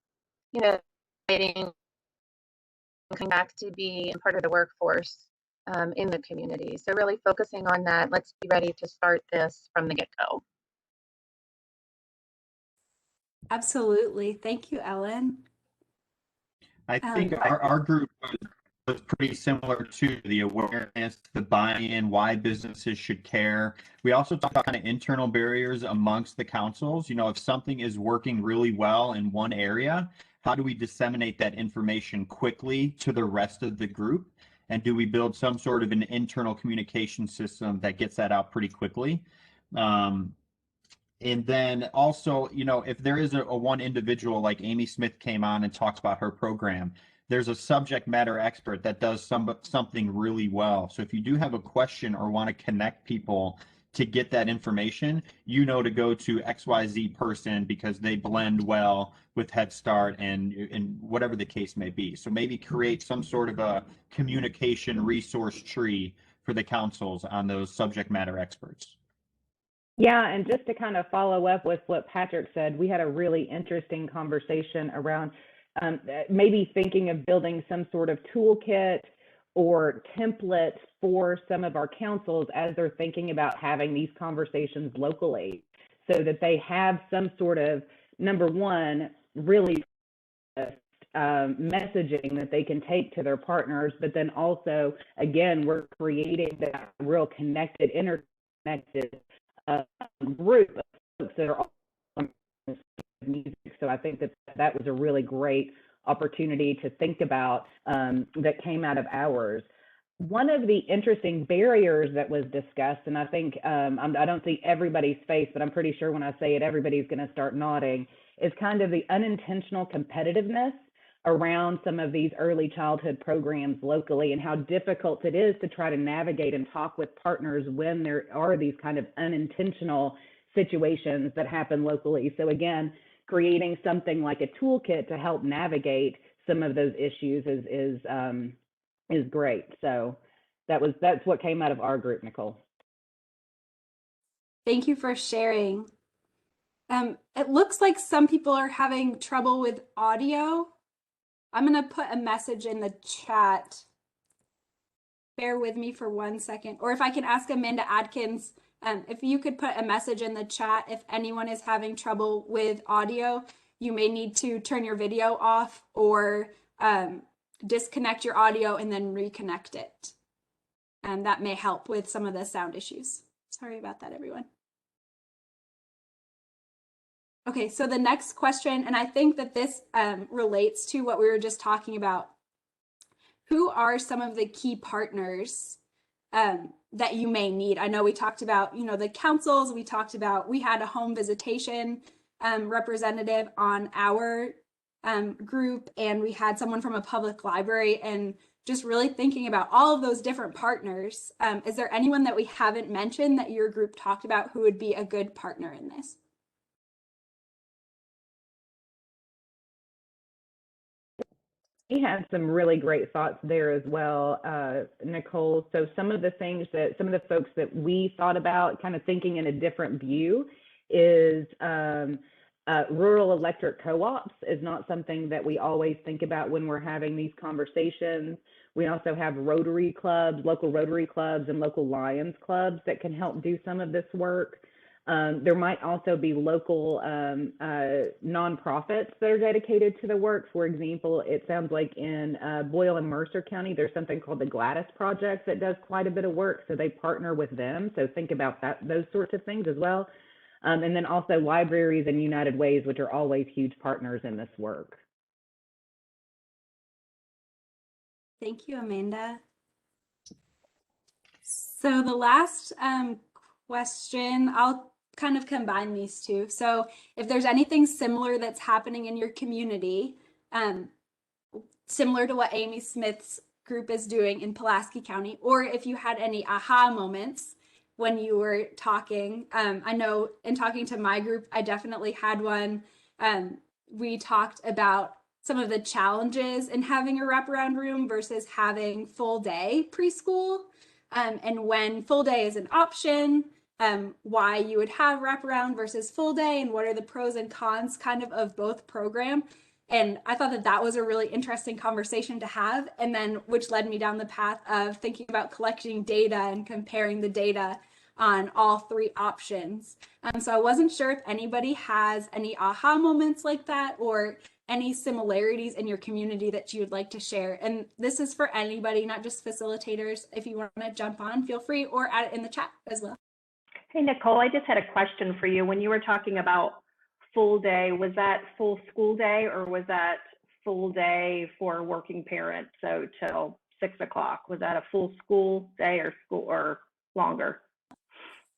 waiting, coming back to be part of the workforce in the community. So really focusing on that. Let's be ready to start this from the get-go. Absolutely. Thank you, Ellen. I think our group was pretty similar to the awareness, the buy-in, why businesses should care. We also talked about kind of internal barriers amongst the councils. If something is working really well in one area, how do we disseminate that information quickly to the rest of the group? And do we build some sort of an internal communication system that gets that out pretty quickly? And then also, you know, if there is a one individual like Amy Smith came on and talks about her program, there's a subject matter expert that does something really well. So if you do have a question or want to connect people to get that information, you know to go to XYZ person because they blend well with Head Start and whatever the case may be. So maybe create some sort of a communication resource tree for the councils on those subject matter experts. Yeah, and just to kind of follow up with what Patrick said, we had a really interesting conversation around maybe thinking of building some sort of toolkit or template for some of our councils as they're thinking about having these conversations locally, so that they have some sort of, number one, really messaging that they can take to their partners, but then also, again, we're creating that real connected, interconnected group of folks that are all music. So I think that that was a really great opportunity to think about that came out of ours. One of the interesting barriers that was discussed, and I think I don't see everybody's face, but I'm pretty sure when I say it, everybody's going to start nodding, is kind of the unintentional competitiveness around some of these early childhood programs locally, and how difficult it is to try to navigate and talk with partners when there are these kind of unintentional situations that happen locally. So again, creating something like a toolkit to help navigate some of those issues is great. So that's what came out of our group, Nicole. Thank you for sharing. It looks like some people are having trouble with audio. I'm going to put a message in the chat. Bear with me for 1 second. Or if I can ask Amanda Adkins, if you could put a message in the chat if anyone is having trouble with audio, you may need to turn your video off or disconnect your audio and then reconnect it. And that may help with some of the sound issues. Sorry about that, everyone. Okay, so the next question, and I think that this relates to what we were just talking about. Who are some of the key partners that you may need? I know we talked about, the councils, we had a home visitation representative on our group, and we had someone from a public library, and just really thinking about all of those different partners. Is there anyone that we haven't mentioned that your group talked about who would be a good partner in this? We had some really great thoughts there as well, Nicole. So some of the folks that we thought about kind of thinking in a different view is rural electric co-ops is not something that we always think about when we're having these conversations. We also have Rotary clubs, local Rotary clubs and local Lions clubs that can help do some of this work. There might also be local nonprofits that are dedicated to the work. For example, it sounds like in Boyle and Mercer County, there's something called the Gladys Project that does quite a bit of work. So they partner with them. So think about those sorts of things as well. And then also libraries and United Ways, which are always huge partners in this work. Thank you, Amanda. So the last question, I'll kind of combine these two. So if there's anything similar that's happening in your community, similar to what Amy Smith's group is doing in Pulaski County, or if you had any aha moments when you were talking, I know in talking to my group, I definitely had one. We talked about some of the challenges in having a wraparound room versus having full day preschool. And when full day is an option, why you would have wraparound versus full day, and what are the pros and cons kind of both program. And I thought that was a really interesting conversation to have, and then which led me down the path of thinking about collecting data and comparing the data on all three options. So I wasn't sure if anybody has any aha moments like that or any similarities in your community that you would like to share. And this is for anybody, not just facilitators. If you want to jump on, feel free, or add it in the chat as well. Hey, Nicole, I just had a question for you. When you were talking about full day, was that full school day or was that full day for working parents? So till 6 o'clock, was that a full school day or longer?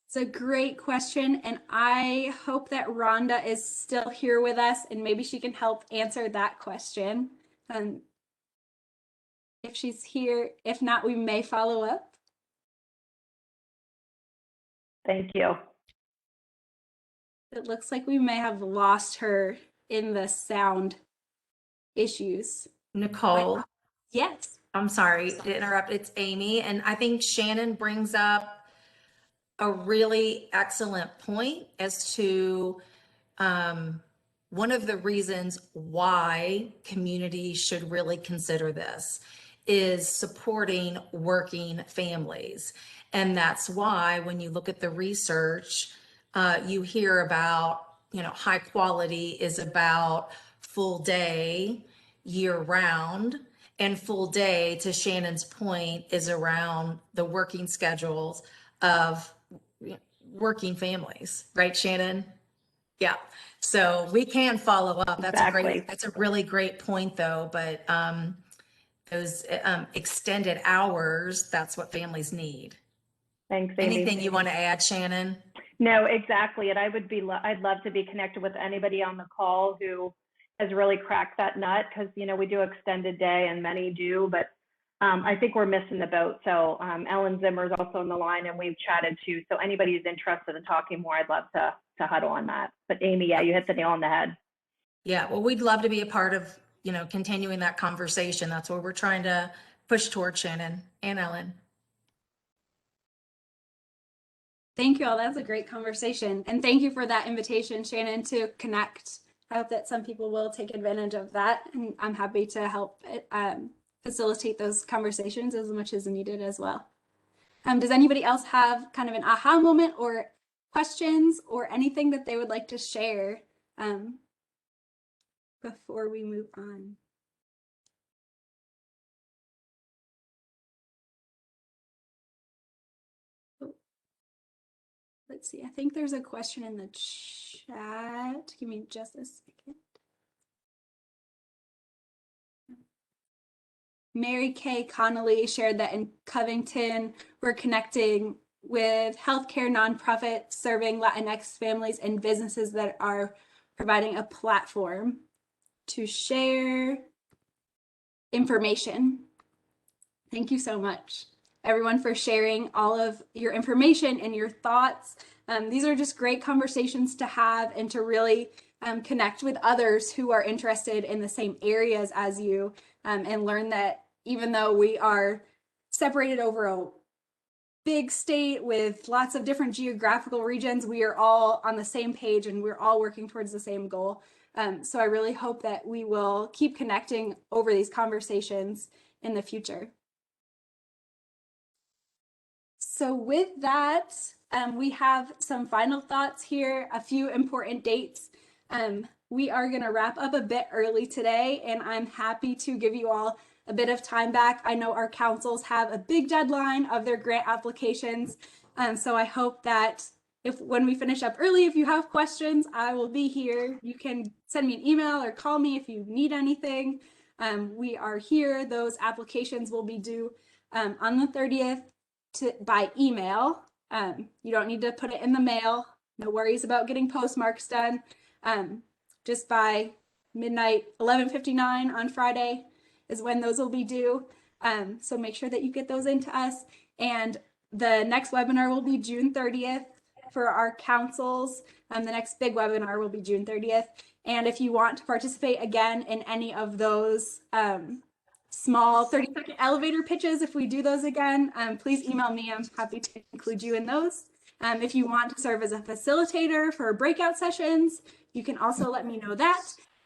It's a great question, and I hope that Rhonda is still here with us, and maybe she can help answer that question. If she's here, if not, we may follow up. Thank you. It looks like we may have lost her in the sound issues. Nicole. Yes. I'm sorry to interrupt. It's Amy. And I think Shannon brings up a really excellent point as to one of the reasons why communities should really consider this is supporting working families. And that's why when you look at the research, you hear about, high quality is about full day year round, and full day, to Shannon's point, is around the working schedules of working families, right, Shannon? Yeah. So we can follow up. That's Exactly. that's a really great point though, but those extended hours, that's what families need. Thanks, Amy. Anything you want to add, Shannon? No, exactly. And I'd love to be connected with anybody on the call who has really cracked that nut, because, we do extended day and many do, but I think we're missing the boat. So Ellen Zimmer is also on the line, and we've chatted too. So anybody who's interested in talking more, I'd love to huddle on that. But Amy, yeah, you hit the nail on the head. Yeah, well, we'd love to be a part of, continuing that conversation. That's what we're trying to push towards, Shannon and Ellen. Thank you all. That's a great conversation. And thank you for that invitation, Shannon, to connect. I hope that some people will take advantage of that. And I'm happy to help facilitate those conversations as much as needed as well. Does anybody else have kind of an aha moment or questions or anything that they would like to share before we move on? Let's see, I think there's a question in the chat. Give me just a second. Mary Kay Connolly shared that in Covington, we're connecting with healthcare nonprofits serving Latinx families and businesses that are providing a platform to share information. Thank you so much, everyone, for sharing all of your information and your thoughts. These are just great conversations to have and to really connect with others who are interested in the same areas as you, and learn that even though we are separated over a big state with lots of different geographical regions, we are all on the same page and we're all working towards the same goal. So I really hope that we will keep connecting over these conversations in the future. So with that, we have some final thoughts here, a few important dates. We are going to wrap up a bit early today, and I'm happy to give you all a bit of time back. I know our councils have a big deadline of their grant applications, so I hope that when we finish up early, if you have questions, I will be here. You can send me an email or call me if you need anything. We are here. Those applications will be due on the 30th by email. You don't need to put it in the mail. No worries about getting postmarks done. Just by midnight, 11:59 on Friday is when those will be due. So make sure that you get those into us. And the next webinar will be June 30th for our councils. The next big webinar will be June 30th. And if you want to participate again in any of those small 30-second elevator pitches, if we do those again, please email me. I'm happy to include you in those. If you want to serve as a facilitator for breakout sessions, you can also let me know that.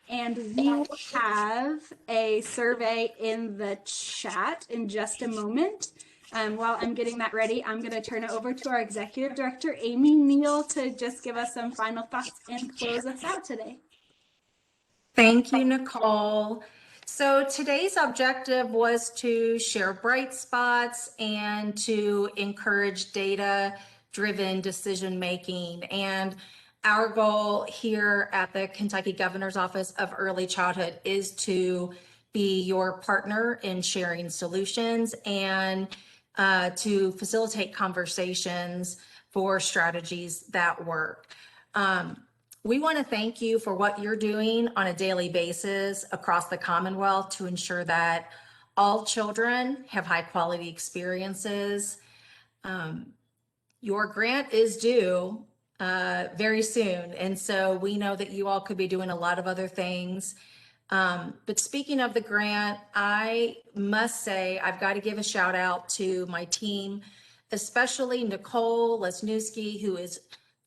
And we have a survey in the chat in just a moment. While I'm getting that ready, I'm going to turn it over to our Executive Director, Amy Neal, to just give us some final thoughts and close us out today. Thank you, Nicole. So today's objective was to share bright spots and to encourage data-driven decision-making. And our goal here at the Kentucky Governor's Office of Early Childhood is to be your partner in sharing solutions and to facilitate conversations for strategies that work. We want to thank you for what you're doing on a daily basis across the Commonwealth to ensure that all children have high quality experiences. Your grant is due very soon. And so we know that you all could be doing a lot of other things. But speaking of the grant, I must say, I've got to give a shout out to my team, especially Nicole Lesniewski, who is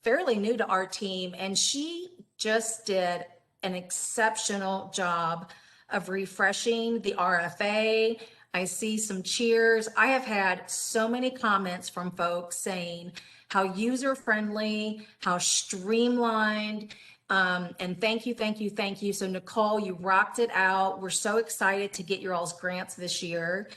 fairly new to our team, and she just did an exceptional job of refreshing the RFA. I see some cheers. I have had so many comments from folks saying how user-friendly, how streamlined, and thank you, thank you, thank you. So Nicole, you rocked it out. We're so excited to get your all's grants this year.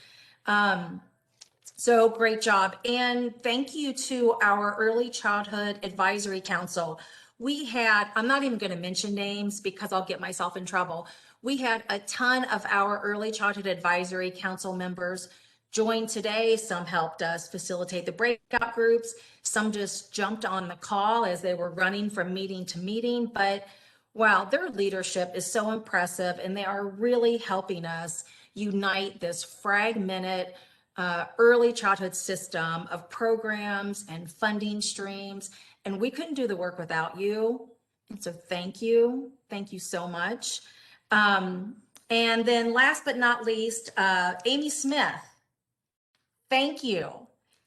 So great job. And thank you to our Early Childhood Advisory Council. We had, I'm not even going to mention names because I'll get myself in trouble. We had a ton of our Early Childhood Advisory Council members join today. Some helped us facilitate the breakout groups. Some just jumped on the call as they were running from meeting to meeting. But wow, their leadership is so impressive, and they are really helping us unite this fragmented early childhood system of programs and funding streams. And we couldn't do the work without you. And so thank you. Thank you so much. And then last but not least, Amy Smith, thank you.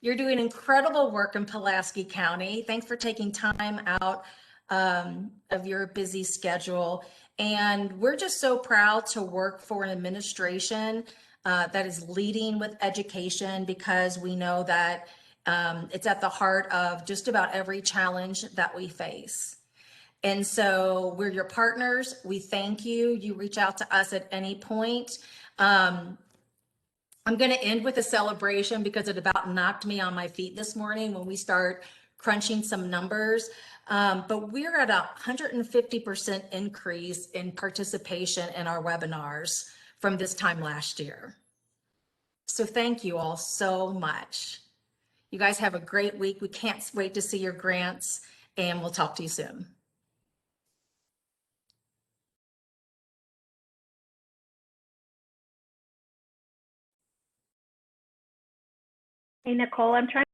You're doing incredible work in Pulaski County. Thanks for taking time out of your busy schedule. And we're just so proud to work for an administration that is leading with education, because we know that it's at the heart of just about every challenge that we face. And so we're your partners. We thank you. You reach out to us at any point. I'm going to end with a celebration because it about knocked me on my feet this morning when we start crunching some numbers. But we're at a 150% increase in participation in our webinars from this time last year. So thank you all so much. You guys have a great week. We can't wait to see your grants, and we'll talk to you soon. Hey, Nicole, I'm trying